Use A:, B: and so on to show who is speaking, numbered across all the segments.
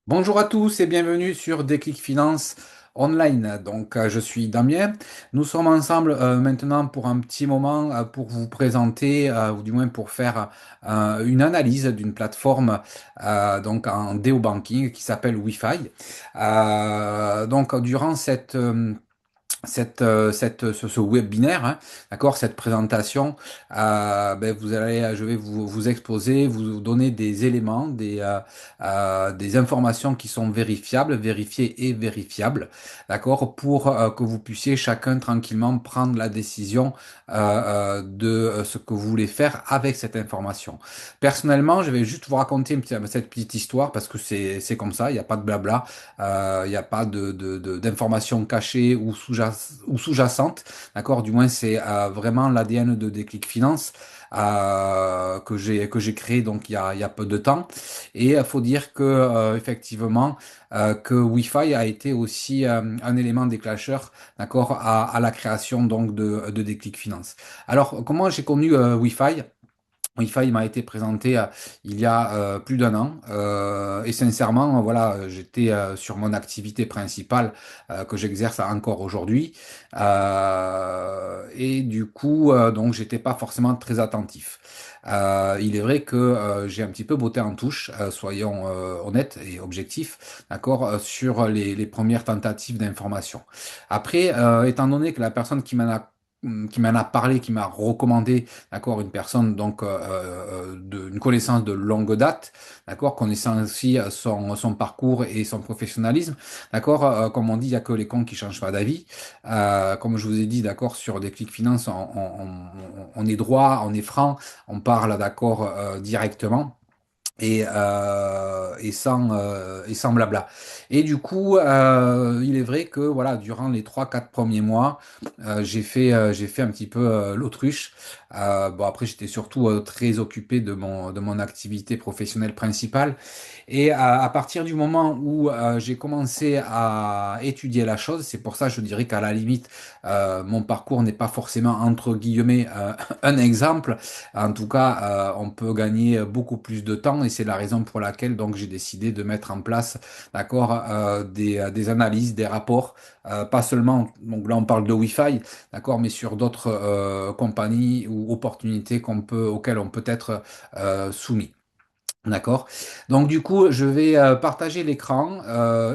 A: Bonjour à tous et bienvenue sur Déclic Finance Online. Je suis Damien. Nous sommes ensemble maintenant pour un petit moment pour vous présenter, ou du moins pour faire une analyse d'une plateforme en DO Banking qui s'appelle Wi-Fi. Durant ce webinaire, hein, d'accord, cette présentation, je vais vous exposer, vous donner des éléments, des informations qui sont vérifiables, vérifiées et vérifiables, d'accord, pour que vous puissiez chacun tranquillement prendre la décision de ce que vous voulez faire avec cette information. Personnellement, je vais juste vous raconter cette petite histoire parce que c'est comme ça, il n'y a pas de blabla. Il n'y a pas d'informations cachées ou sous-jacentes, d'accord? Du moins, c'est vraiment l'ADN de Déclic Finance que j'ai créé il y a peu de temps. Et il faut dire que effectivement que Wi-Fi a été aussi un élément déclencheur, d'accord, à la création de Déclic Finance. Alors, comment j'ai connu Wi-Fi? Wi-Fi m'a été présenté il y a plus d'un an et sincèrement, voilà, j'étais sur mon activité principale que j'exerce encore aujourd'hui et du coup, donc j'étais pas forcément très attentif. Il est vrai que j'ai un petit peu botté en touche, soyons honnêtes et objectifs, d'accord, sur les premières tentatives d'information. Après, étant donné que la personne qui m'en a parlé, qui m'a recommandé, d'accord, une personne une connaissance de longue date, d'accord, connaissant aussi son parcours et son professionnalisme, d'accord, comme on dit, il n'y a que les cons qui changent pas d'avis. Comme je vous ai dit, d'accord, sur Déclic Finance, on est droit, on est franc, on parle, d'accord, directement et sans blabla. Et du coup, il est vrai que voilà, durant les 3, 4 premiers mois, j'ai fait un petit peu l'autruche. Bon, après, j'étais surtout très occupé de mon activité professionnelle principale. Et à partir du moment où j'ai commencé à étudier la chose, c'est pour ça je dirais qu'à la limite, mon parcours n'est pas forcément entre guillemets un exemple. En tout cas, on peut gagner beaucoup plus de temps et c'est la raison pour laquelle donc j'ai décidé de mettre en place, d'accord, des analyses, des rapports, pas seulement, donc là on parle de Wi-Fi, d'accord, mais sur d'autres compagnies ou opportunités auxquelles on peut être soumis. D'accord. Donc du coup, je vais partager l'écran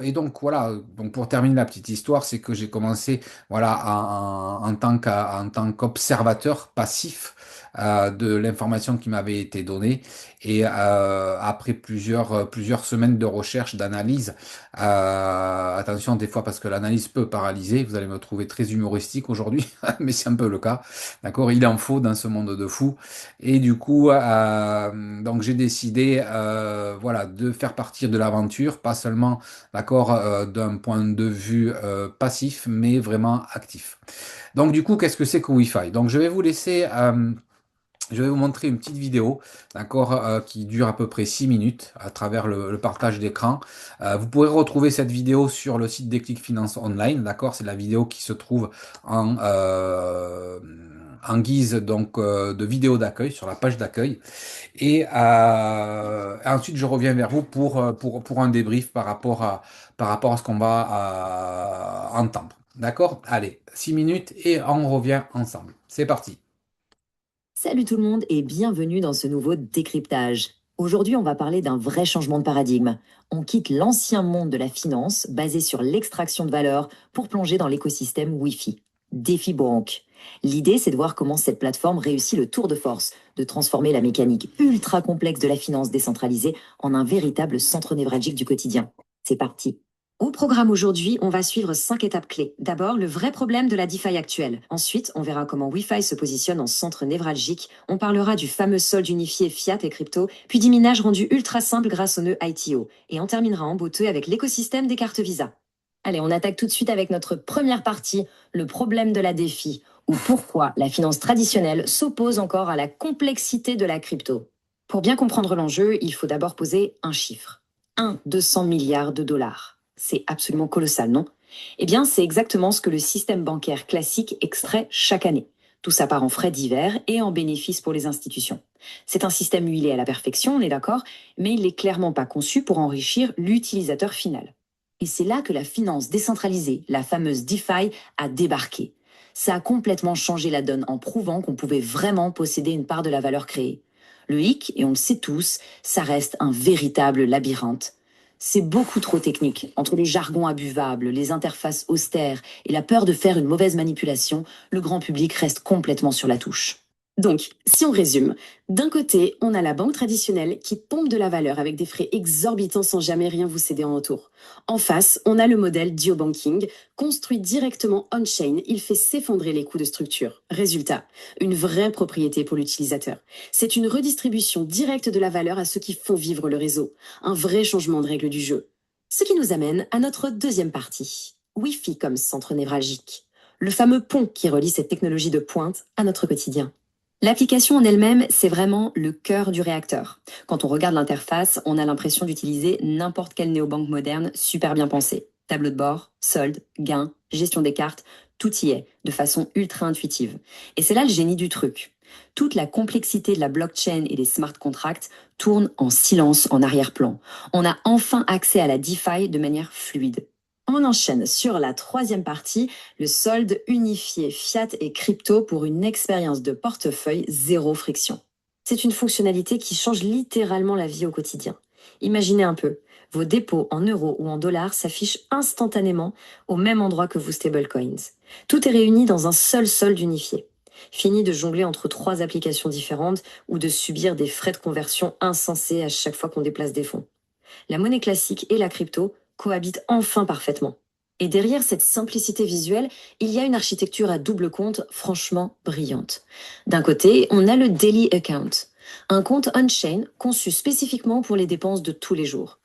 A: et donc voilà. Donc pour terminer la petite histoire, c'est que j'ai commencé voilà en tant qu'observateur passif de l'information qui m'avait été donnée et après plusieurs semaines de recherche, d'analyse. Attention des fois parce que l'analyse peut paralyser. Vous allez me trouver très humoristique aujourd'hui, mais c'est un peu le cas. D'accord. Il en faut dans ce monde de fous. Et du coup, donc j'ai décidé, voilà, de faire partie de l'aventure, pas seulement, d'accord, d'un point de vue passif, mais vraiment actif. Donc du coup, qu'est-ce que c'est que Wi-Fi? Donc je vais vous montrer une petite vidéo, d'accord, qui dure à peu près 6 minutes à travers le partage d'écran. Vous pourrez retrouver cette vidéo sur le site Déclic Finance Online, d'accord? C'est la vidéo qui se trouve en, euh, en guise de vidéo d'accueil sur la page d'accueil. Et ensuite, je reviens vers vous pour un débrief par rapport à ce qu'on va entendre. D'accord? Allez, 6 minutes et on revient ensemble. C'est parti.
B: Salut tout le monde et bienvenue dans ce nouveau décryptage. Aujourd'hui, on va parler d'un vrai changement de paradigme. On quitte l'ancien monde de la finance, basé sur l'extraction de valeur, pour plonger dans l'écosystème Wi-Fi. Défi Bronc. L'idée, c'est de voir comment cette plateforme réussit le tour de force, de transformer la mécanique ultra complexe de la finance décentralisée en un véritable centre névralgique du quotidien. C'est parti. Au programme aujourd'hui, on va suivre 5 étapes clés. D'abord, le vrai problème de la DeFi actuelle. Ensuite, on verra comment Wi-Fi se positionne en centre névralgique. On parlera du fameux solde unifié fiat et crypto, puis du minage rendu ultra simple grâce au nœud ITO. Et on terminera en beauté avec l'écosystème des cartes Visa. Allez, on attaque tout de suite avec notre première partie, le problème de la DeFi, ou pourquoi la finance traditionnelle s'oppose encore à la complexité de la crypto. Pour bien comprendre l'enjeu, il faut d'abord poser un chiffre. 200 milliards de dollars. C'est absolument colossal, non? Eh bien, c'est exactement ce que le système bancaire classique extrait chaque année. Tout ça part en frais divers et en bénéfices pour les institutions. C'est un système huilé à la perfection, on est d'accord, mais il n'est clairement pas conçu pour enrichir l'utilisateur final. Et c'est là que la finance décentralisée, la fameuse DeFi, a débarqué. Ça a complètement changé la donne en prouvant qu'on pouvait vraiment posséder une part de la valeur créée. Le hic, et on le sait tous, ça reste un véritable labyrinthe. C'est beaucoup trop technique. Entre les jargons imbuvables, les interfaces austères et la peur de faire une mauvaise manipulation, le grand public reste complètement sur la touche. Donc, si on résume, d'un côté, on a la banque traditionnelle qui pompe de la valeur avec des frais exorbitants sans jamais rien vous céder en retour. En face, on a le modèle Dio-Banking, construit directement on-chain, il fait s'effondrer les coûts de structure. Résultat, une vraie propriété pour l'utilisateur. C'est une redistribution directe de la valeur à ceux qui font vivre le réseau. Un vrai changement de règle du jeu. Ce qui nous amène à notre deuxième partie. Wi-Fi comme centre névralgique. Le fameux pont qui relie cette technologie de pointe à notre quotidien. L'application en elle-même, c'est vraiment le cœur du réacteur. Quand on regarde l'interface, on a l'impression d'utiliser n'importe quelle néobanque moderne super bien pensée. Tableau de bord, solde, gain, gestion des cartes, tout y est, de façon ultra intuitive. Et c'est là le génie du truc. Toute la complexité de la blockchain et des smart contracts tourne en silence en arrière-plan. On a enfin accès à la DeFi de manière fluide. On enchaîne sur la troisième partie, le solde unifié fiat et crypto pour une expérience de portefeuille zéro friction. C'est une fonctionnalité qui change littéralement la vie au quotidien. Imaginez un peu, vos dépôts en euros ou en dollars s'affichent instantanément au même endroit que vos stablecoins. Tout est réuni dans un seul solde unifié. Fini de jongler entre 3 applications différentes ou de subir des frais de conversion insensés à chaque fois qu'on déplace des fonds. La monnaie classique et la crypto cohabitent enfin parfaitement. Et derrière cette simplicité visuelle, il y a une architecture à double compte franchement brillante. D'un côté, on a le Daily Account, un compte on-chain conçu spécifiquement pour les dépenses de tous les jours.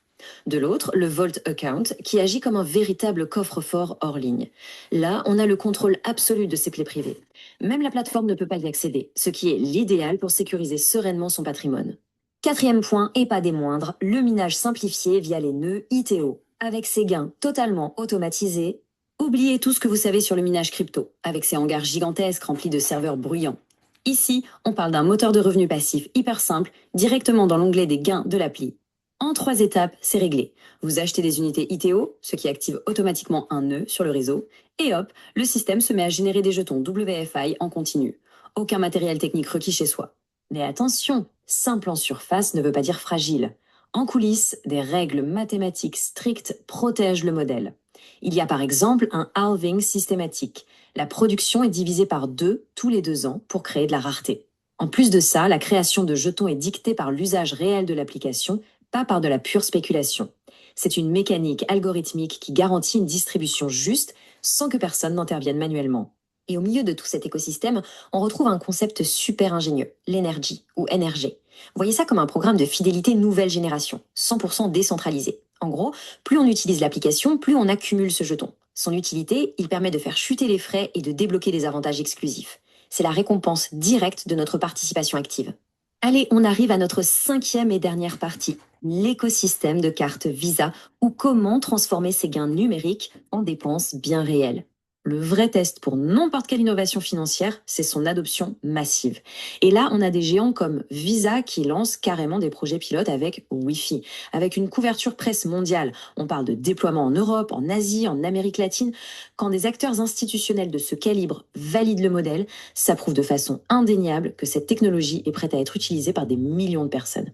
B: De l'autre, le Vault Account, qui agit comme un véritable coffre-fort hors ligne. Là, on a le contrôle absolu de ses clés privées. Même la plateforme ne peut pas y accéder, ce qui est l'idéal pour sécuriser sereinement son patrimoine. Quatrième point, et pas des moindres, le minage simplifié via les nœuds ITO. Avec ses gains totalement automatisés, oubliez tout ce que vous savez sur le minage crypto, avec ses hangars gigantesques remplis de serveurs bruyants. Ici, on parle d'un moteur de revenus passif hyper simple, directement dans l'onglet des gains de l'appli. En 3 étapes, c'est réglé. Vous achetez des unités ITO, ce qui active automatiquement un nœud sur le réseau, et hop, le système se met à générer des jetons WFI en continu. Aucun matériel technique requis chez soi. Mais attention, simple en surface ne veut pas dire fragile. En coulisses, des règles mathématiques strictes protègent le modèle. Il y a par exemple un halving systématique. La production est divisée par 2 tous les 2 ans pour créer de la rareté. En plus de ça, la création de jetons est dictée par l'usage réel de l'application, pas par de la pure spéculation. C'est une mécanique algorithmique qui garantit une distribution juste sans que personne n'intervienne manuellement. Et au milieu de tout cet écosystème, on retrouve un concept super ingénieux, l'energy ou NRG. Voyez ça comme un programme de fidélité nouvelle génération, 100% décentralisé. En gros, plus on utilise l'application, plus on accumule ce jeton. Son utilité, il permet de faire chuter les frais et de débloquer des avantages exclusifs. C'est la récompense directe de notre participation active. Allez, on arrive à notre 5e et dernière partie, l'écosystème de cartes Visa ou comment transformer ces gains numériques en dépenses bien réelles. Le vrai test pour n'importe quelle innovation financière, c'est son adoption massive. Et là, on a des géants comme Visa qui lancent carrément des projets pilotes avec Wi-Fi, avec une couverture presse mondiale. On parle de déploiement en Europe, en Asie, en Amérique latine. Quand des acteurs institutionnels de ce calibre valident le modèle, ça prouve de façon indéniable que cette technologie est prête à être utilisée par des millions de personnes.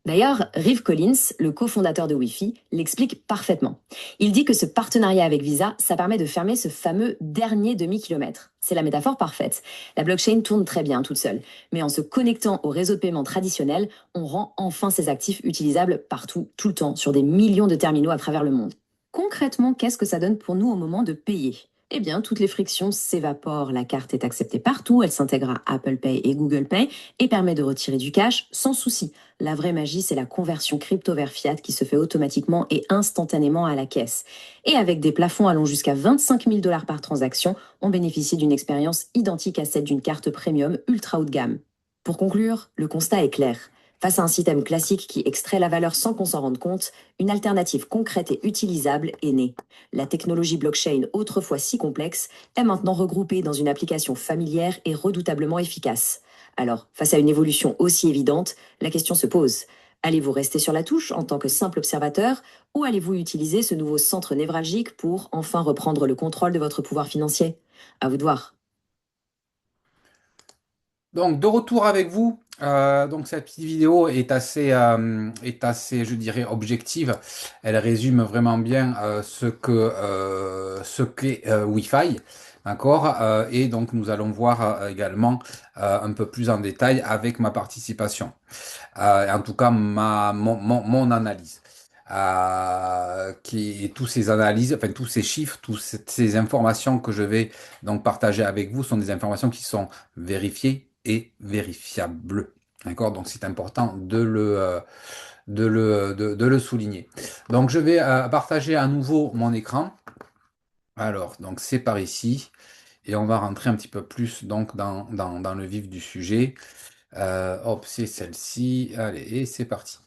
B: D'ailleurs, Riv Collins, le cofondateur de Wi-Fi, l'explique parfaitement. Il dit que ce partenariat avec Visa, ça permet de fermer ce fameux dernier demi-kilomètre. C'est la métaphore parfaite. La blockchain tourne très bien toute seule, mais en se connectant au réseau de paiement traditionnel, on rend enfin ces actifs utilisables partout, tout le temps, sur des millions de terminaux à travers le monde. Concrètement, qu'est-ce que ça donne pour nous au moment de payer ? Eh bien, toutes les frictions s'évaporent. La carte est acceptée partout, elle s'intègre à Apple Pay et Google Pay et permet de retirer du cash sans souci. La vraie magie, c'est la conversion crypto vers fiat qui se fait automatiquement et instantanément à la caisse. Et avec des plafonds allant jusqu'à 25 000 $ par transaction, on bénéficie d'une expérience identique à celle d'une carte premium ultra haut de gamme. Pour conclure, le constat est clair. Face à un système classique qui extrait la valeur sans qu'on s'en rende compte, une alternative concrète et utilisable est née. La technologie blockchain, autrefois si complexe, est maintenant regroupée dans une application familière et redoutablement efficace. Alors, face à une évolution aussi évidente, la question se pose. Allez-vous rester sur la touche en tant que simple observateur ou allez-vous utiliser ce nouveau centre névralgique pour enfin reprendre le contrôle de votre pouvoir financier? À vous de voir.
A: Donc, de retour avec vous. Donc, cette petite vidéo est assez, je dirais, objective. Elle résume vraiment bien ce qu'est Wi-Fi. D'accord? Et donc, nous allons voir également un peu plus en détail avec ma participation. En tout cas, mon analyse. Et tous ces analyses, enfin tous ces chiffres, toutes ces informations que je vais donc partager avec vous sont des informations qui sont vérifiées et vérifiables. D'accord? Donc c'est important de le souligner. Donc je vais partager à nouveau mon écran. Alors, donc c'est par ici. Et on va rentrer un petit peu plus donc dans le vif du sujet. Hop, c'est celle-ci. Allez, et c'est parti.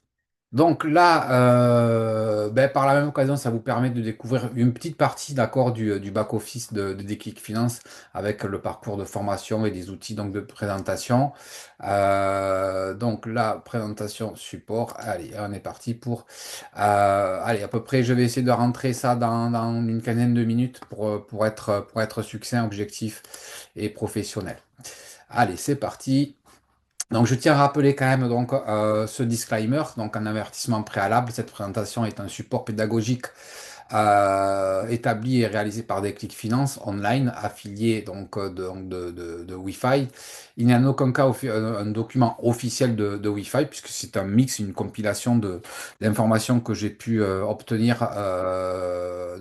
A: Donc là, ben, par la même occasion, ça vous permet de découvrir une petite partie, d'accord, du back-office de Déclic Finance avec le parcours de formation et des outils donc, de présentation. Donc la présentation support. Allez, on est parti pour... allez, à peu près, je vais essayer de rentrer ça dans une quinzaine de minutes pour être succinct, objectif et professionnel. Allez, c'est parti. Donc, je tiens à rappeler quand même donc, ce disclaimer, donc un avertissement préalable. Cette présentation est un support pédagogique établi et réalisé par Déclic Finance online, affilié donc de Wi-Fi. Il n'y a en aucun cas un document officiel de Wi-Fi, puisque c'est un mix, une compilation d'informations que j'ai pu obtenir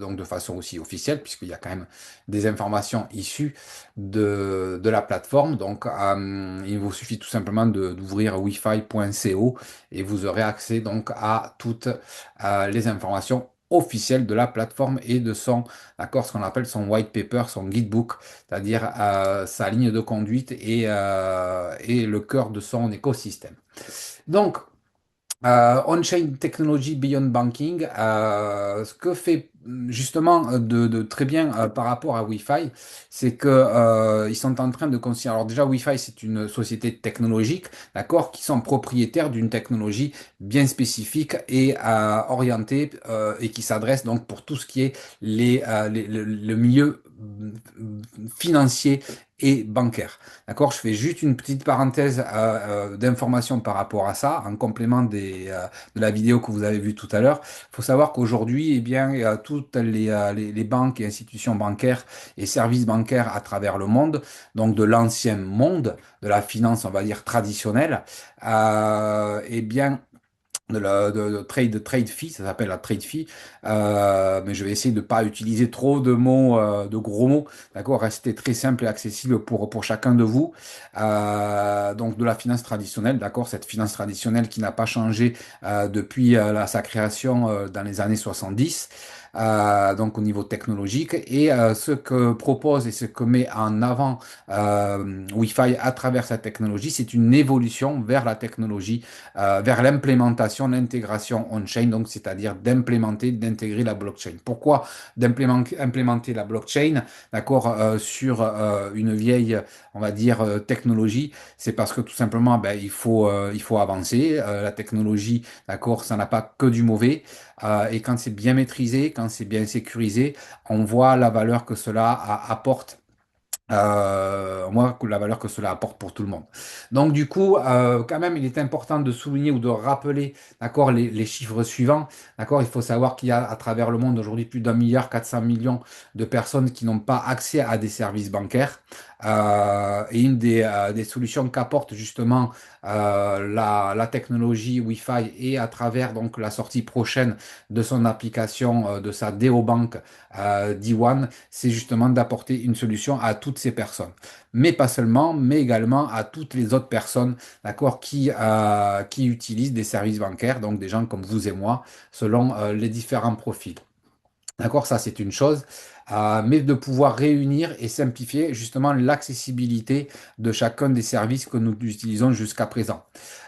A: donc de façon aussi officielle, puisqu'il y a quand même des informations issues de la plateforme. Donc, il vous suffit tout simplement d'ouvrir wifi.co et vous aurez accès donc à toutes les informations officielles de la plateforme et de son, d'accord, ce qu'on appelle son white paper, son guidebook, c'est-à-dire sa ligne de conduite et le cœur de son écosystème. Donc, on-chain technology beyond banking, ce que fait justement de très bien par rapport à Wi-Fi, c'est que ils sont en train de considérer. Alors déjà, Wi-Fi, c'est une société technologique, d'accord, qui sont propriétaires d'une technologie bien spécifique et orientée et qui s'adresse donc pour tout ce qui est le milieu financier et bancaire. D'accord? Je fais juste une petite parenthèse d'information par rapport à ça, en complément de la vidéo que vous avez vue tout à l'heure. Il faut savoir qu'aujourd'hui, eh bien, toutes les banques et institutions bancaires et services bancaires à travers le monde, donc de l'ancien monde, de la finance, on va dire, traditionnelle, eh bien, de trade fee, ça s'appelle la trade fee, mais je vais essayer de ne pas utiliser trop de mots, de gros mots, d'accord, rester très simple et accessible pour chacun de vous. Donc de la finance traditionnelle, d'accord, cette finance traditionnelle qui n'a pas changé depuis sa création dans les années 70. Donc au niveau technologique et ce que propose et ce que met en avant Wi-Fi à travers sa technologie, c'est une évolution vers la technologie vers l'implémentation, l'intégration on-chain, donc c'est-à-dire d'implémenter, d'intégrer la blockchain. Pourquoi implémenter la blockchain, d'accord, sur une vieille, on va dire, technologie? C'est parce que tout simplement, ben, il faut avancer. La technologie, d'accord, ça n'a pas que du mauvais. Et quand c'est bien maîtrisé, quand c'est bien sécurisé, on voit la valeur que cela apporte moi, la valeur que cela apporte pour tout le monde. Donc, du coup, quand même, il est important de souligner ou de rappeler, d'accord, les chiffres suivants. D'accord, il faut savoir qu'il y a à travers le monde aujourd'hui plus d'1,4 milliard de personnes qui n'ont pas accès à des services bancaires. Et une des solutions qu'apporte justement la technologie Wi-Fi et à travers donc la sortie prochaine de son application, de sa DeoBank D1, c'est justement d'apporter une solution à toutes ces personnes. Mais pas seulement, mais également à toutes les autres personnes, d'accord, qui utilisent des services bancaires, donc des gens comme vous et moi, selon les différents profils. D'accord, ça c'est une chose, mais de pouvoir réunir et simplifier justement l'accessibilité de chacun des services que nous utilisons jusqu'à présent.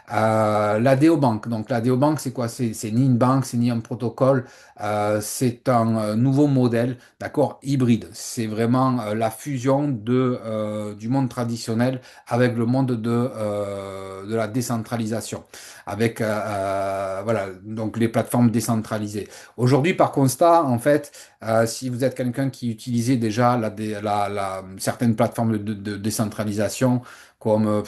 A: La Déobank, donc la Déobank, c'est quoi? C'est ni une banque, c'est ni un protocole, c'est un nouveau modèle, d'accord, hybride. C'est vraiment la fusion du monde traditionnel avec le monde de la décentralisation, avec voilà, donc les plateformes décentralisées. Aujourd'hui, par constat, en fait, si vous êtes quelqu'un qui utilisait déjà certaines plateformes de décentralisation, comme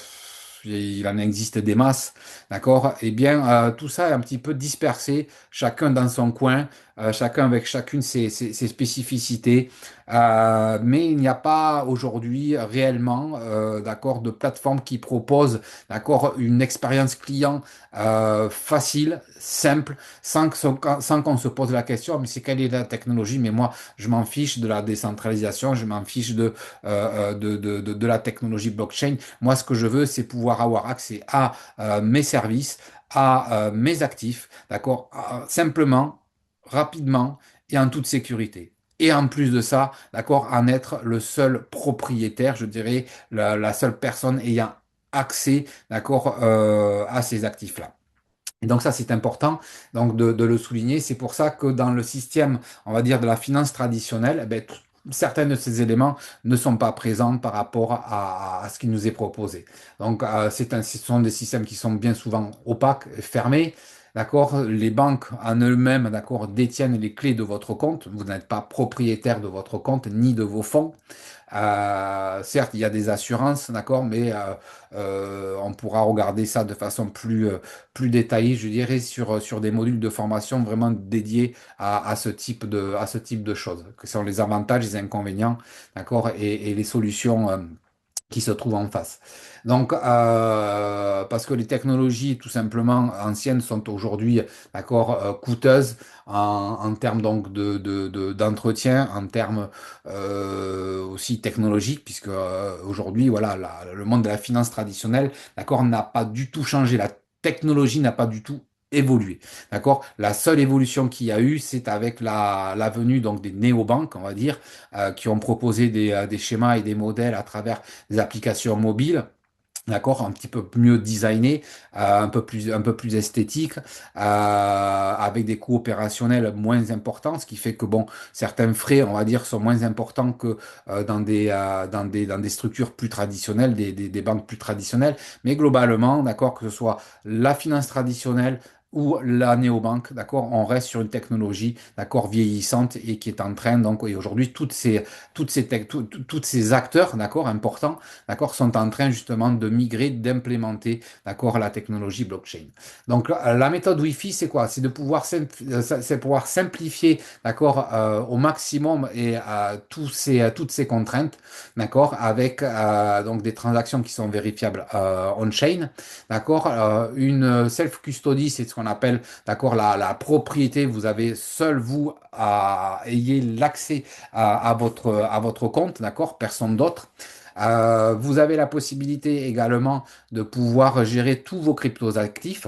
A: il en existe des masses, d'accord? Eh bien, tout ça est un petit peu dispersé, chacun dans son coin, chacun avec chacune ses spécificités. Mais il n'y a pas aujourd'hui réellement, d'accord, de plateforme qui propose, d'accord, une expérience client facile, simple, sans qu'on se pose la question, mais c'est quelle est la technologie? Mais moi, je m'en fiche de la décentralisation, je m'en fiche de la technologie blockchain. Moi, ce que je veux, c'est pouvoir avoir accès à mes services, à mes actifs, d'accord, simplement, rapidement et en toute sécurité. Et en plus de ça, d'accord, en être le seul propriétaire, je dirais, la seule personne ayant accès, d'accord, à ces actifs-là. Et donc ça, c'est important donc de le souligner. C'est pour ça que dans le système, on va dire, de la finance traditionnelle, eh ben, certains de ces éléments ne sont pas présents par rapport à ce qui nous est proposé. Donc ce sont des systèmes qui sont bien souvent opaques, fermés. D'accord? Les banques en elles-mêmes, d'accord, détiennent les clés de votre compte. Vous n'êtes pas propriétaire de votre compte ni de vos fonds. Certes, il y a des assurances, d'accord, mais on pourra regarder ça de façon plus détaillée, je dirais, sur des modules de formation vraiment dédiés à ce type de choses, que sont les avantages, les inconvénients, d'accord, et les solutions qui se trouvent en face. Donc, parce que les technologies tout simplement anciennes sont aujourd'hui, d'accord, coûteuses en termes donc d'entretien, en termes aussi technologiques, puisque aujourd'hui, voilà, le monde de la finance traditionnelle, d'accord, n'a pas du tout changé. La technologie n'a pas du tout évolué. D'accord? La seule évolution qu'il y a eu, c'est avec la venue donc des néobanques, on va dire, qui ont proposé des schémas et des modèles à travers des applications mobiles. D'accord, un petit peu mieux designé, un peu plus esthétique, avec des coûts opérationnels moins importants, ce qui fait que bon, certains frais, on va dire, sont moins importants que dans des structures plus traditionnelles, des banques plus traditionnelles. Mais globalement, d'accord, que ce soit la finance traditionnelle ou la néobanque, d'accord, on reste sur une technologie, d'accord, vieillissante et qui est en train, donc, et aujourd'hui, toutes ces acteurs, d'accord, importants, d'accord, sont en train justement de migrer, d'implémenter, d'accord, la technologie blockchain. Donc, la méthode Wi-Fi, c'est quoi? C'est de pouvoir, c'est pouvoir simplifier, d'accord, au maximum et toutes ces contraintes, d'accord, avec donc des transactions qui sont vérifiables on-chain, d'accord. Une self-custody, c'est ce qu'on appelle, d'accord, la propriété. Vous avez seul vous ayez l'accès à votre compte, d'accord, personne d'autre. Vous avez la possibilité également de pouvoir gérer tous vos cryptos actifs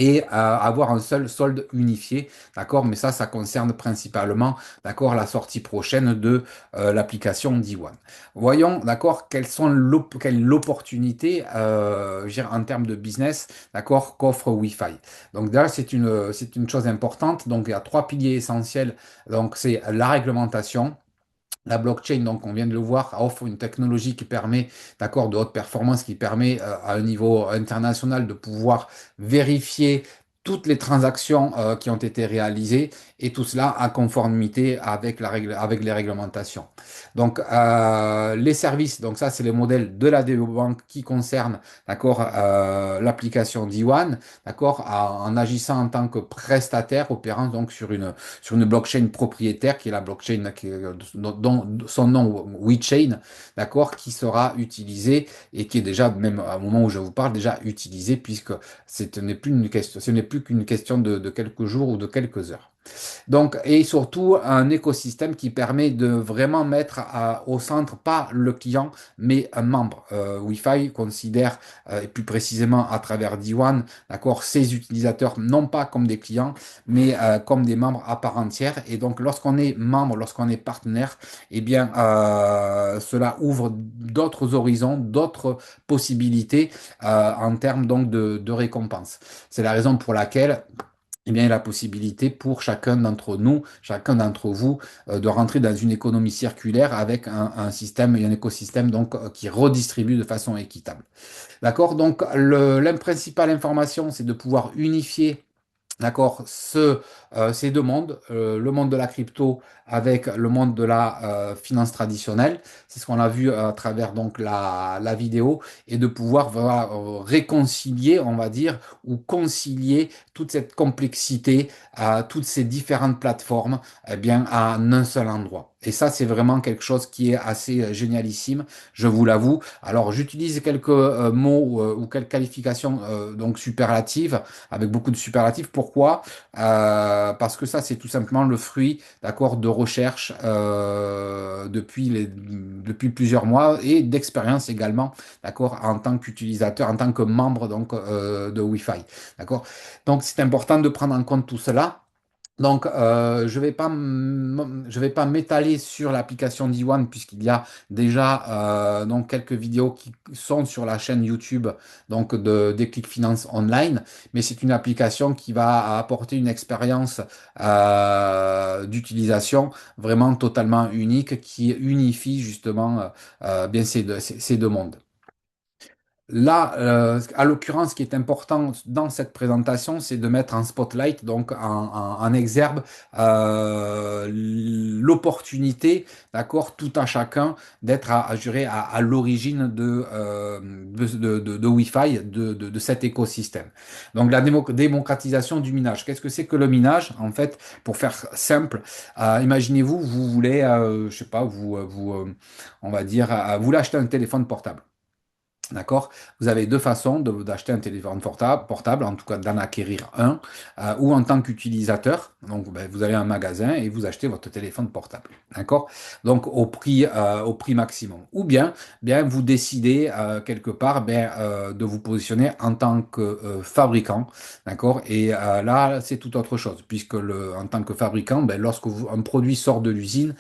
A: et avoir un seul solde unifié, d'accord? Mais ça concerne principalement, d'accord, la sortie prochaine de l'application D1. Voyons, d'accord, quelle est l'opportunité, je veux dire, en termes de business, d'accord, qu'offre Wi-Fi. Donc là, c'est une chose importante. Donc il y a trois piliers essentiels. Donc c'est la réglementation. La blockchain, donc on vient de le voir, offre une technologie qui permet, d'accord, de haute performance, qui permet à un niveau international de pouvoir vérifier toutes les transactions qui ont été réalisées et tout cela en conformité avec avec les réglementations. Donc les services, donc ça c'est le modèle de la DEOBank qui concerne, d'accord, l'application D1, d'accord, en agissant en tant que prestataire opérant donc sur une blockchain propriétaire qui est la blockchain dont son nom WeChain, d'accord, qui sera utilisé et qui est déjà, même au moment où je vous parle, déjà utilisé puisque ce n'est plus qu'une question de quelques jours ou de quelques heures. Donc, et surtout un écosystème qui permet de vraiment mettre au centre pas le client, mais un membre. Wi-Fi considère, et plus précisément à travers D1, d'accord, ses utilisateurs non pas comme des clients, mais comme des membres à part entière. Et donc, lorsqu'on est membre, lorsqu'on est partenaire, eh bien, cela ouvre d'autres horizons, d'autres possibilités en termes donc de récompenses. C'est la raison pour laquelle eh bien, il y a la possibilité pour chacun d'entre nous, chacun d'entre vous, de rentrer dans une économie circulaire avec un système et un écosystème donc, qui redistribue de façon équitable. D'accord? Donc, la principale information, c'est de pouvoir unifier. D'accord, ces deux mondes, le monde de la crypto avec le monde de la finance traditionnelle, c'est ce qu'on a vu à travers donc la vidéo, et de pouvoir voilà, réconcilier, on va dire, ou concilier toute cette complexité, toutes ces différentes plateformes, eh bien, à un seul endroit. Et ça, c'est vraiment quelque chose qui est assez génialissime, je vous l'avoue. Alors, j'utilise quelques mots ou quelques qualifications donc superlatives avec beaucoup de superlatifs. Pourquoi? Parce que ça, c'est tout simplement le fruit, d'accord, de recherche depuis plusieurs mois et d'expérience également, d'accord, en tant qu'utilisateur, en tant que membre donc de Wi-Fi, d'accord. Donc, c'est important de prendre en compte tout cela. Donc, je vais pas m'étaler sur l'application D1 puisqu'il y a déjà donc quelques vidéos qui sont sur la chaîne YouTube donc de Déclic Finance Online, mais c'est une application qui va apporter une expérience d'utilisation vraiment totalement unique qui unifie justement bien ces deux mondes. Là, à l'occurrence, ce qui est important dans cette présentation, c'est de mettre en spotlight, donc en exergue, l'opportunité, d'accord, tout à chacun d'être je dirais, à l'origine de Wi-Fi, de cet écosystème. Donc, la démocratisation du minage. Qu'est-ce que c'est que le minage? En fait, pour faire simple, imaginez-vous, vous voulez, je sais pas, on va dire, vous voulez acheter un téléphone portable. D'accord? Vous avez deux façons d'acheter un téléphone portable, en tout cas d'en acquérir un, ou en tant qu'utilisateur. Donc, ben, vous allez à un magasin et vous achetez votre téléphone portable. D'accord? Donc, au prix maximum. Ou bien vous décidez quelque part de vous positionner en tant que fabricant. D'accord? Et là, c'est tout autre chose, puisque en tant que fabricant, ben, un produit sort de l'usine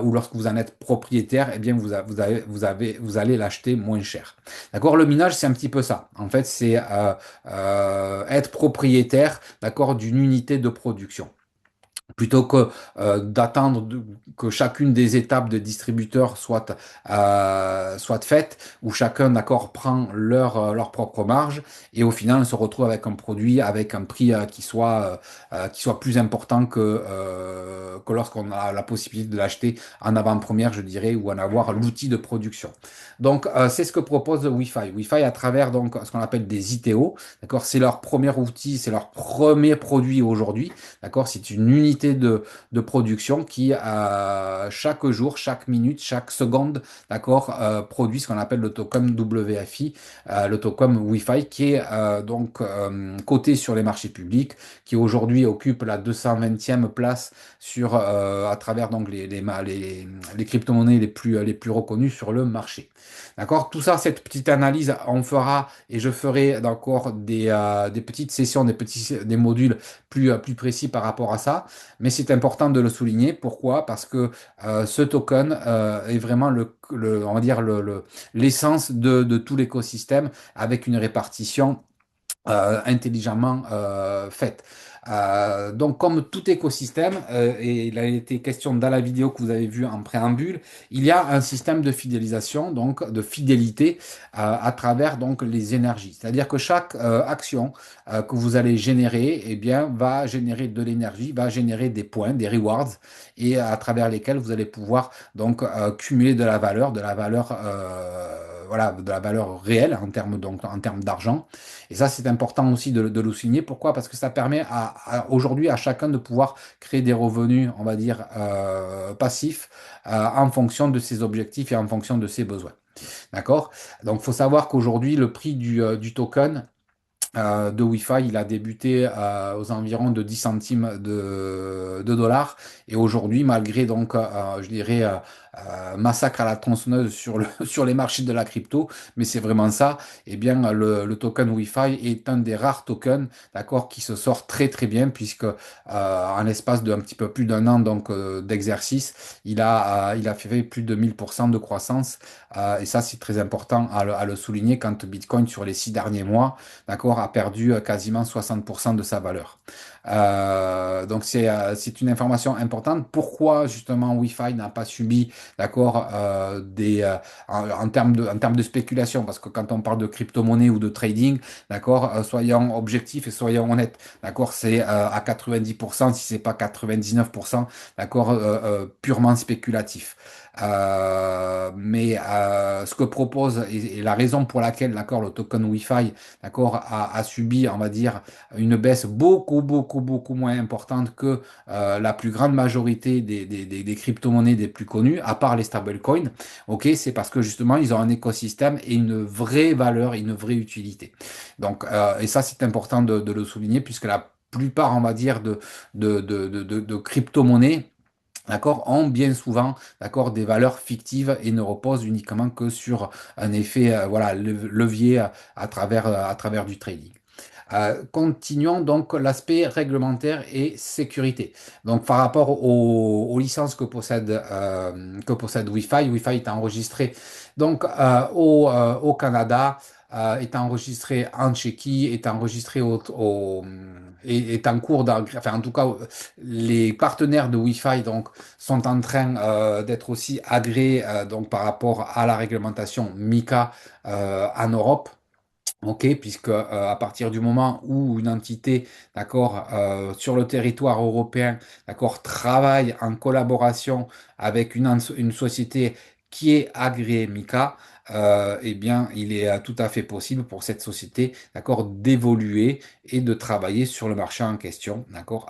A: ou lorsque vous en êtes propriétaire, eh bien, vous allez l'acheter moins cher. D'accord? Le minage, c'est un petit peu ça. En fait, c'est être propriétaire, d'accord, d'une unité de production plutôt que d'attendre que chacune des étapes de distributeur soit faite, où chacun, d'accord, prend leur propre marge, et au final, on se retrouve avec un produit avec un prix qui soit plus important que lorsqu'on a la possibilité de l'acheter en avant-première, je dirais, ou en avoir l'outil de production. Donc, c'est ce que propose Wi-Fi. Wi-Fi à travers donc ce qu'on appelle des ITO, d'accord, c'est leur premier outil, c'est leur premier produit aujourd'hui. D'accord? C'est une unité de production qui, chaque jour, chaque minute, chaque seconde, d'accord, produit ce qu'on appelle le token WFI, le token Wi-Fi, qui est donc coté sur les marchés publics, qui aujourd'hui occupe la 220e place à travers donc les crypto-monnaies les plus reconnues sur le marché. D'accord? Tout ça, cette petite analyse, on fera et je ferai d'accord des petites sessions, des modules plus précis par rapport à ça. Mais c'est important de le souligner. Pourquoi? Parce que ce token est vraiment on va dire l'essence de tout l'écosystème avec une répartition intelligemment faite. Donc, comme tout écosystème, et il a été question dans la vidéo que vous avez vue en préambule, il y a un système de fidélisation, donc de fidélité à travers donc les énergies. C'est-à-dire que chaque action que vous allez générer, eh bien, va générer de l'énergie, va générer des points, des rewards, et à travers lesquels vous allez pouvoir donc cumuler de la valeur, voilà, de la valeur réelle en termes d'argent. Et ça, c'est important aussi de le souligner. Pourquoi? Parce que ça permet aujourd'hui à chacun de pouvoir créer des revenus, on va dire, passifs en fonction de ses objectifs et en fonction de ses besoins. D'accord? Donc, il faut savoir qu'aujourd'hui, le prix du token de Wi-Fi, il a débuté aux environs de 10 centimes de dollars. Et aujourd'hui, malgré donc, je dirais, massacre à la tronçonneuse sur sur les marchés de la crypto, mais c'est vraiment ça, eh bien, le token Wi-Fi est un des rares tokens, d'accord, qui se sort très très bien, puisque en l'espace d'un petit peu plus d'un an donc, d'exercice, il a fait plus de 1000% de croissance. Et ça, c'est très important à le souligner quand Bitcoin, sur les 6 derniers mois, d'accord, a perdu quasiment 60% de sa valeur. Donc c'est une information importante. Pourquoi justement Wi-Fi n'a pas subi, d'accord, en termes de spéculation? Parce que quand on parle de crypto-monnaie ou de trading, d'accord, soyons objectifs et soyons honnêtes, d'accord, c'est à 90%, si c'est pas 99%, d'accord, purement spéculatif. Mais ce que propose et la raison pour laquelle, d'accord, le token Wi-Fi, d'accord, a subi, on va dire, une baisse beaucoup, beaucoup, beaucoup moins importante que la plus grande majorité des crypto-monnaies des plus connues, à part les stablecoins, ok, c'est parce que justement, ils ont un écosystème et une vraie valeur, une vraie utilité. Donc, et ça, c'est important de le souligner, puisque la plupart, on va dire, de crypto-monnaies, d'accord, ont bien souvent, d'accord, des valeurs fictives et ne reposent uniquement que sur un effet, voilà, levier à travers du trading. Continuons donc l'aspect réglementaire et sécurité. Donc par rapport aux licences que possède Wi-Fi, Wi-Fi est enregistré donc au Canada, est enregistré en Tchéquie, est enregistré est en cours enfin en tout cas les partenaires de Wi-Fi donc sont en train d'être aussi agréés donc par rapport à la réglementation MiCA en Europe. Ok, puisque à partir du moment où une entité, d'accord, sur le territoire européen, d'accord, travaille en collaboration avec une société qui est agréée MiCA, eh bien, il est tout à fait possible pour cette société, d'accord, d'évoluer et de travailler sur le marché en question, d'accord,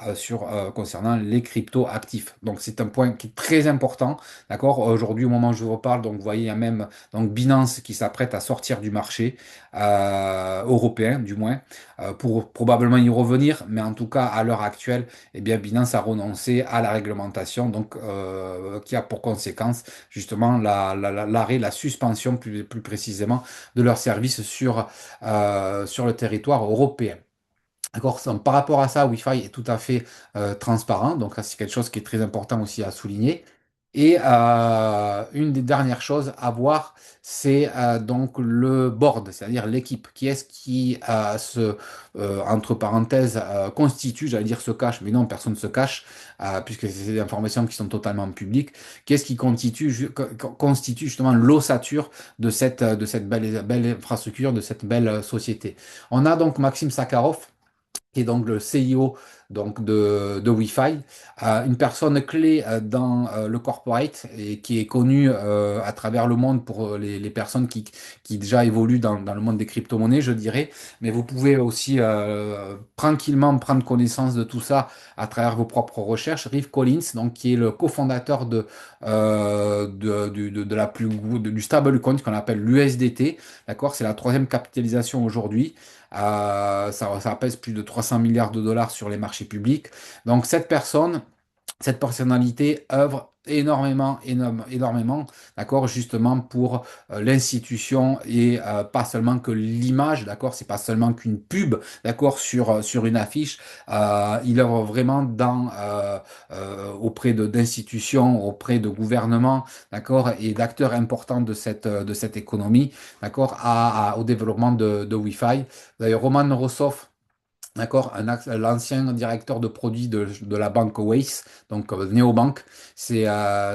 A: concernant les crypto-actifs. Donc, c'est un point qui est très important, d'accord. Aujourd'hui, au moment où je vous reparle, donc, vous voyez, il y a même donc Binance qui s'apprête à sortir du marché européen du moins, pour probablement y revenir, mais en tout cas à l'heure actuelle, eh bien, Binance a renoncé à la réglementation, donc qui a pour conséquence justement l'arrêt, la suspension plus précisément de leurs services sur le territoire européen. D'accord? Donc, par rapport à ça, Wi-Fi est tout à fait transparent, donc ça c'est quelque chose qui est très important aussi à souligner. Et une des dernières choses à voir, c'est donc le board, c'est-à-dire l'équipe. Qui est-ce qui entre parenthèses, constitue, j'allais dire se cache, mais non, personne ne se cache, puisque c'est des informations qui sont totalement publiques. Qu'est-ce qui constitue justement l'ossature de cette belle infrastructure, de cette belle société? On a donc Maxime Sakharov, qui est donc le CIO donc de Wi-Fi, une personne clé dans le corporate et qui est connue à travers le monde pour les personnes qui déjà évoluent dans le monde des crypto-monnaies, je dirais. Mais vous pouvez aussi tranquillement prendre connaissance de tout ça à travers vos propres recherches. Riff Collins, donc, qui est le cofondateur de la du stablecoin qu'on appelle l'USDT. D'accord? C'est la troisième capitalisation aujourd'hui. Ça pèse plus de 300 milliards de dollars sur les marchés publics. Donc cette personnalité œuvre énormément, énormément, d'accord, justement pour l'institution et pas seulement que l'image, d'accord, c'est pas seulement qu'une pub, d'accord, sur une affiche. Il œuvre vraiment auprès d'institutions, auprès de gouvernements, d'accord, et d'acteurs importants de cette économie, d'accord, au développement de Wi-Fi. D'ailleurs, Roman Rossoff, d'accord, l'ancien directeur de produits de la banque Waze, donc Neobank, c'est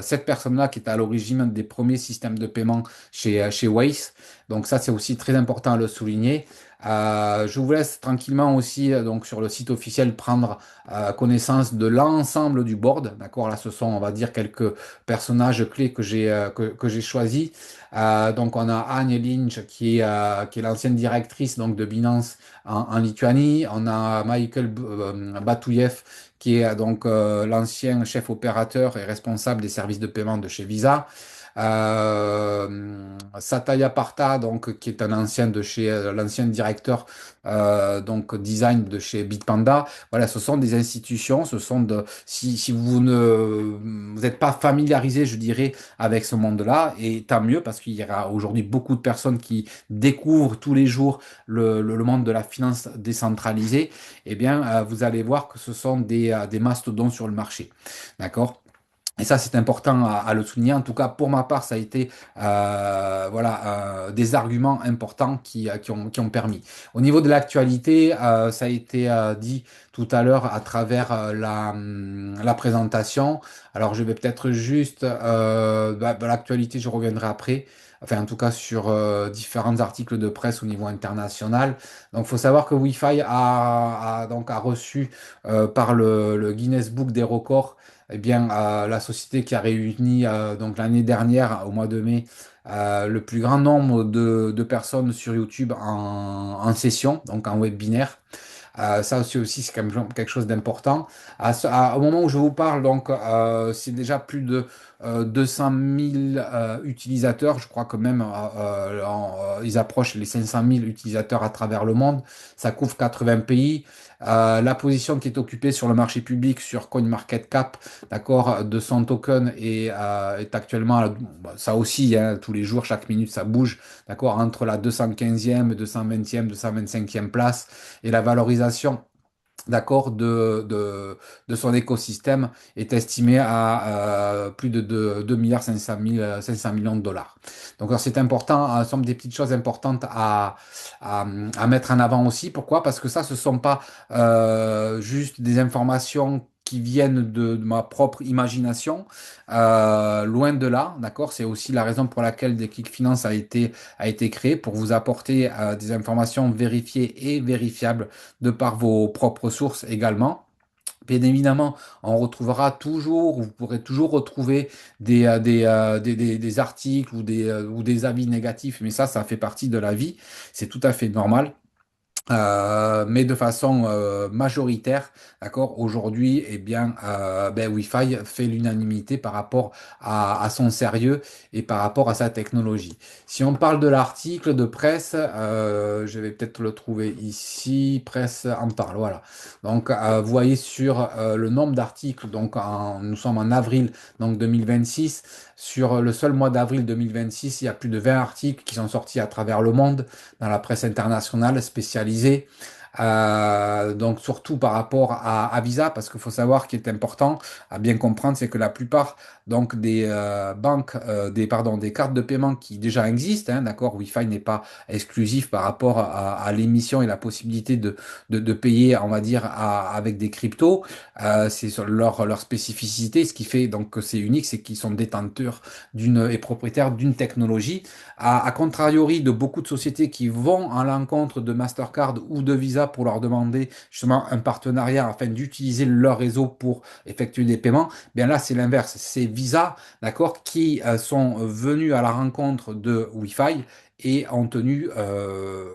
A: cette personne-là qui est à l'origine des premiers systèmes de paiement chez Waze. Donc ça, c'est aussi très important à le souligner. Je vous laisse tranquillement aussi donc sur le site officiel prendre connaissance de l'ensemble du board. D'accord, là, ce sont, on va dire, quelques personnages clés que j'ai choisis. Donc on a Agne Lynch qui est l'ancienne directrice donc de Binance en Lituanie. On a Michael Batouyev, qui est donc l'ancien chef opérateur et responsable des services de paiement de chez Visa. Satya Parta, donc, qui est un ancien de chez l'ancien directeur donc design de chez Bitpanda. Voilà, ce sont des institutions, ce sont de si vous ne vous n'êtes pas familiarisé, je dirais, avec ce monde-là, et tant mieux parce qu'il y aura aujourd'hui beaucoup de personnes qui découvrent tous les jours le monde de la finance décentralisée, eh bien, vous allez voir que ce sont des mastodontes sur le marché. D'accord? Et ça, c'est important à le souligner. En tout cas, pour ma part, ça a été voilà, des arguments importants qui ont permis. Au niveau de l'actualité, ça a été dit tout à l'heure à travers la présentation. Alors, je vais peut-être juste, l'actualité, je reviendrai après. Enfin, en tout cas, sur différents articles de presse au niveau international. Donc, il faut savoir que Wi-Fi donc, a reçu par le Guinness Book des records eh bien, la société qui a réuni donc l'année dernière, au mois de mai, le plus grand nombre de personnes sur YouTube en session, donc en webinaire. Ça aussi, c'est quand même quelque chose d'important. Au moment où je vous parle, donc, c'est déjà plus de 200 000 utilisateurs. Je crois que même ils approchent les 500 000 utilisateurs à travers le monde. Ça couvre 80 pays. La position qui est occupée sur le marché public sur CoinMarketCap, d'accord, de son token est actuellement, ça aussi, hein, tous les jours, chaque minute, ça bouge, d'accord, entre la 215e, 220e, 225e place et la valorisation d'accord, de son écosystème est estimé à plus de 2 milliards 500 millions de dollars. Donc alors, c'est important, ce sont des petites choses importantes à mettre en avant aussi. Pourquoi? Parce que ça, ce ne sont pas juste des informations qui viennent de ma propre imagination, loin de là, d'accord? C'est aussi la raison pour laquelle Déclic Finance a été créé pour vous apporter des informations vérifiées et vérifiables de par vos propres sources également. Bien évidemment, on retrouvera toujours, vous pourrez toujours retrouver des articles ou des avis négatifs, mais ça fait partie de la vie, c'est tout à fait normal. Mais de façon majoritaire, d'accord, aujourd'hui, eh bien, Wi-Fi fait l'unanimité par rapport à son sérieux et par rapport à sa technologie. Si on parle de l'article de presse, je vais peut-être le trouver ici, presse en parle, voilà. Donc, vous voyez sur le nombre d'articles, donc nous sommes en avril donc 2026. Sur le seul mois d'avril 2026, il y a plus de 20 articles qui sont sortis à travers le monde dans la presse internationale spécialisée. Donc surtout par rapport à Visa, parce qu'il faut savoir qu'il est important à bien comprendre, c'est que la plupart donc des banques, des cartes de paiement qui déjà existent, hein, d'accord, Wi-Fi n'est pas exclusif par rapport à l'émission et la possibilité de payer, on va dire, avec des cryptos. C'est sur leur spécificité, ce qui fait donc que c'est unique, c'est qu'ils sont détenteurs et propriétaires d'une technologie à contrariori de beaucoup de sociétés qui vont à l'encontre de Mastercard ou de Visa pour leur demander justement un partenariat afin d'utiliser leur réseau pour effectuer des paiements, bien là c'est l'inverse. C'est Visa, d'accord, qui sont venus à la rencontre de Wi-Fi et ont tenu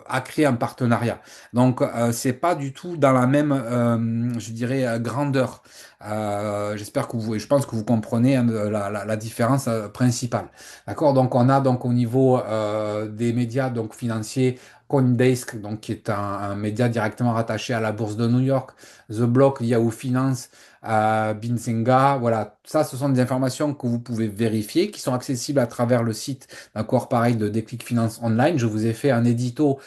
A: à créer un partenariat. Donc c'est pas du tout dans la même, je dirais, grandeur. J'espère que je pense que vous comprenez hein, la différence principale. D'accord? Donc, on a donc au niveau des médias donc financiers, Coindesk, donc qui est un média directement rattaché à la bourse de New York, The Block, Yahoo Finance, Benzinga, voilà. Ça, ce sont des informations que vous pouvez vérifier, qui sont accessibles à travers le site, d'accord, pareil, de Déclic Finance Online. Je vous ai fait un édito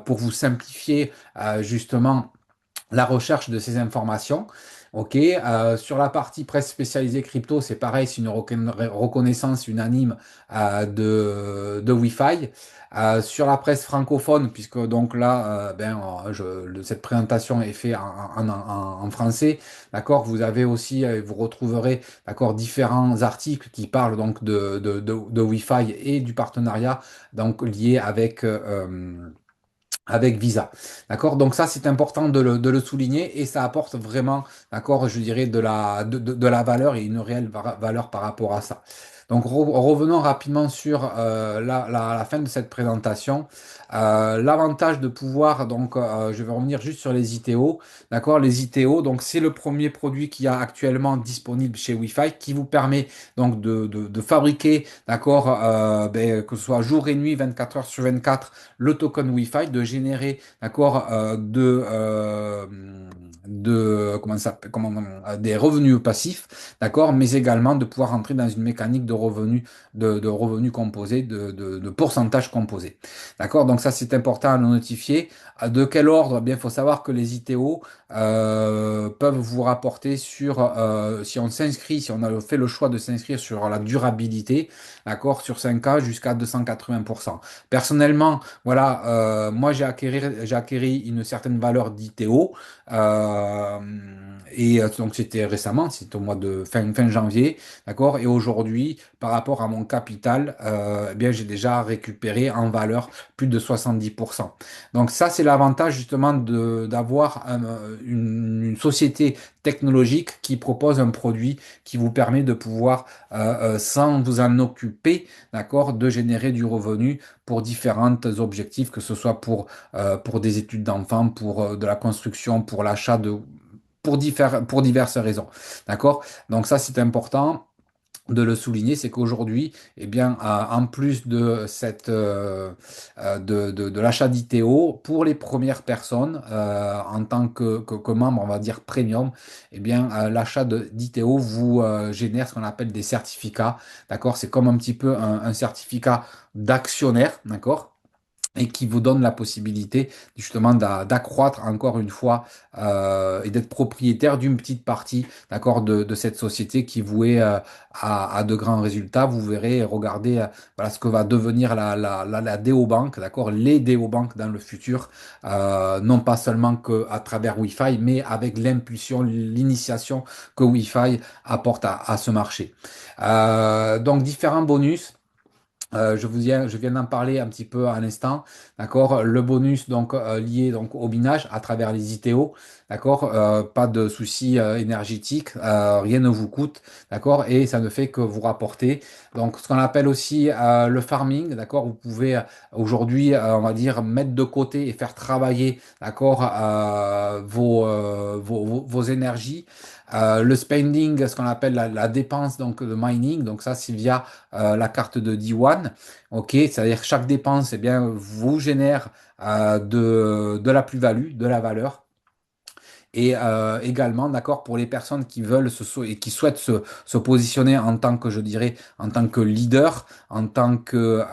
A: pour vous simplifier justement la recherche de ces informations. OK. Sur la partie presse spécialisée crypto, c'est pareil, c'est une reconnaissance unanime de Wi-Fi. Sur la presse francophone, puisque donc là, cette présentation est faite en français, d'accord, vous avez aussi, vous retrouverez, d'accord, différents articles qui parlent donc de Wi-Fi et du partenariat donc lié avec Visa. D'accord? Donc ça, c'est important de le souligner et ça apporte vraiment, d'accord, je dirais, de la valeur et une réelle valeur par rapport à ça. Donc revenons rapidement sur la fin de cette présentation. L'avantage de pouvoir, donc je vais revenir juste sur les ITO. D'accord, les ITO, donc c'est le premier produit qui a actuellement disponible chez Wi-Fi qui vous permet donc de fabriquer, d'accord, que ce soit jour et nuit, 24 heures sur 24, le token Wi-Fi, de générer, d'accord, comment ça, des revenus passifs, d'accord, mais également de pouvoir entrer dans une mécanique de revenus, de revenus composés, de pourcentage composé. D'accord, donc ça c'est important à le notifier. De quel ordre? Eh bien, il faut savoir que les ITO peuvent vous rapporter sur, si on s'inscrit, si on a fait le choix de s'inscrire sur la durabilité, d'accord, sur 5 ans jusqu'à 280%. Personnellement, voilà, moi j'ai acquéri une certaine valeur d'ITO. Euh, donc c'était récemment, c'était au mois de fin janvier, d'accord. Et aujourd'hui, par rapport à mon capital, eh bien j'ai déjà récupéré en valeur plus de 70%. Donc ça, c'est l'avantage justement d'avoir une société technologique qui propose un produit qui vous permet de pouvoir, sans vous en occuper, d'accord, de générer du revenu pour différents objectifs, que ce soit pour des études d'enfants, pour de la construction, pour l'achat de... pour diverses raisons. D'accord? Donc ça, c'est important de le souligner, c'est qu'aujourd'hui, eh bien, en plus de de l'achat d'ITO, pour les premières personnes, en tant que membre, on va dire premium, eh bien, l'achat d'ITO vous génère ce qu'on appelle des certificats, d'accord? C'est comme un petit peu un certificat d'actionnaire, d'accord? Et qui vous donne la possibilité justement d'accroître encore une fois, et d'être propriétaire d'une petite partie, d'accord, de cette société qui vous est, à de grands résultats. Vous verrez, regardez, voilà ce que va devenir la DO-Bank, d'accord, les DO-Bank dans le futur, non pas seulement que à travers Wi-Fi, mais avec l'impulsion, l'initiation que Wi-Fi apporte à ce marché. Donc différents bonus. Je viens d'en parler un petit peu à l'instant, d'accord? Le bonus donc lié donc au binage à travers les ITO, d'accord? Pas de soucis énergétiques, rien ne vous coûte, d'accord? Et ça ne fait que vous rapporter. Donc ce qu'on appelle aussi le farming, d'accord? Vous pouvez aujourd'hui, on va dire, mettre de côté et faire travailler, d'accord, vos énergies. Le spending, ce qu'on appelle la dépense donc de mining, donc ça c'est via la carte de D1. OK, c'est-à-dire que chaque dépense, eh bien, vous génère de la plus-value, de la valeur. Et également, d'accord, pour les personnes qui veulent et qui souhaitent se positionner en tant que, je dirais, en tant que leader, en tant que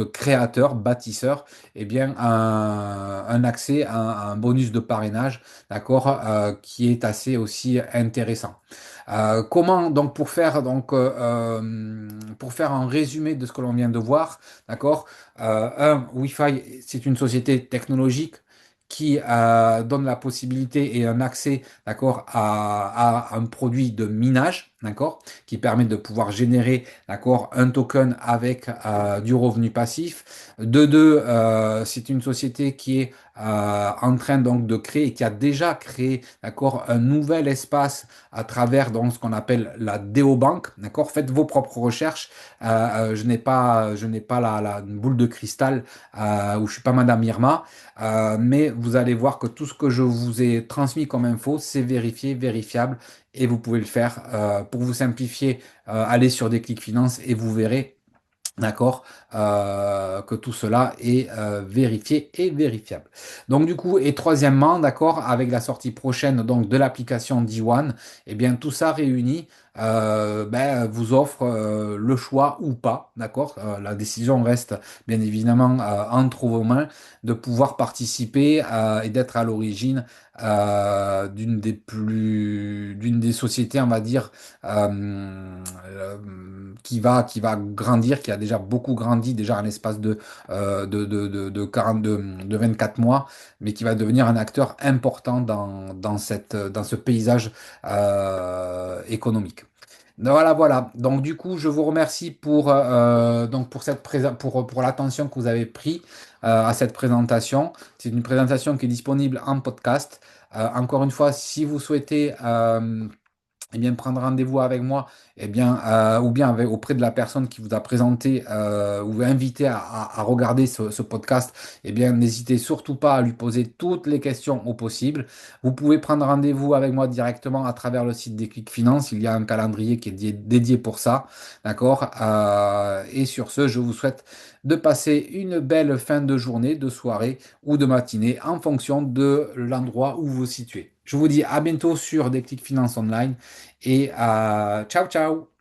A: créateur, bâtisseur, eh bien, un accès à un bonus de parrainage, d'accord, qui est assez aussi intéressant. Comment donc pour faire un résumé de ce que l'on vient de voir, d'accord? Wi-Fi, c'est une société technologique qui donne la possibilité et un accès, d'accord, à un produit de minage, d'accord, qui permet de pouvoir générer, d'accord, un token avec du revenu passif. De deux, c'est une société qui est en train donc de créer et qui a déjà créé, d'accord, un nouvel espace à travers donc ce qu'on appelle la DeoBank, d'accord. Faites vos propres recherches. Je n'ai pas une boule de cristal, ou je suis pas Madame Irma. Mais vous allez voir que tout ce que je vous ai transmis comme info, c'est vérifié, vérifiable, et vous pouvez le faire. Pour vous simplifier, allez sur Déclic Finance et vous verrez, d'accord, que tout cela est vérifié et vérifiable. Donc du coup, et troisièmement, d'accord, avec la sortie prochaine donc de l'application D1, eh bien tout ça réuni vous offre le choix ou pas, d'accord? La décision reste bien évidemment entre vos mains de pouvoir participer et d'être à l'origine d'une des sociétés, on va dire, qui va grandir, qui a déjà beaucoup grandi, déjà en l'espace de 42, de 24 mois, mais qui va devenir un acteur important dans ce paysage économique. Voilà, voilà. Donc du coup, je vous remercie pour pour l'attention que vous avez pris à cette présentation. C'est une présentation qui est disponible en podcast. Encore une fois, si vous souhaitez eh bien, prendre rendez-vous avec moi, eh bien, ou bien auprès de la personne qui vous a présenté ou invité à regarder ce podcast, eh bien, n'hésitez surtout pas à lui poser toutes les questions au possible. Vous pouvez prendre rendez-vous avec moi directement à travers le site Déclic Finance. Il y a un calendrier qui est dédié pour ça, d'accord? Et sur ce, je vous souhaite de passer une belle fin de journée, de soirée ou de matinée en fonction de l'endroit où vous vous situez. Je vous dis à bientôt sur Déclic Finance Online et ciao ciao!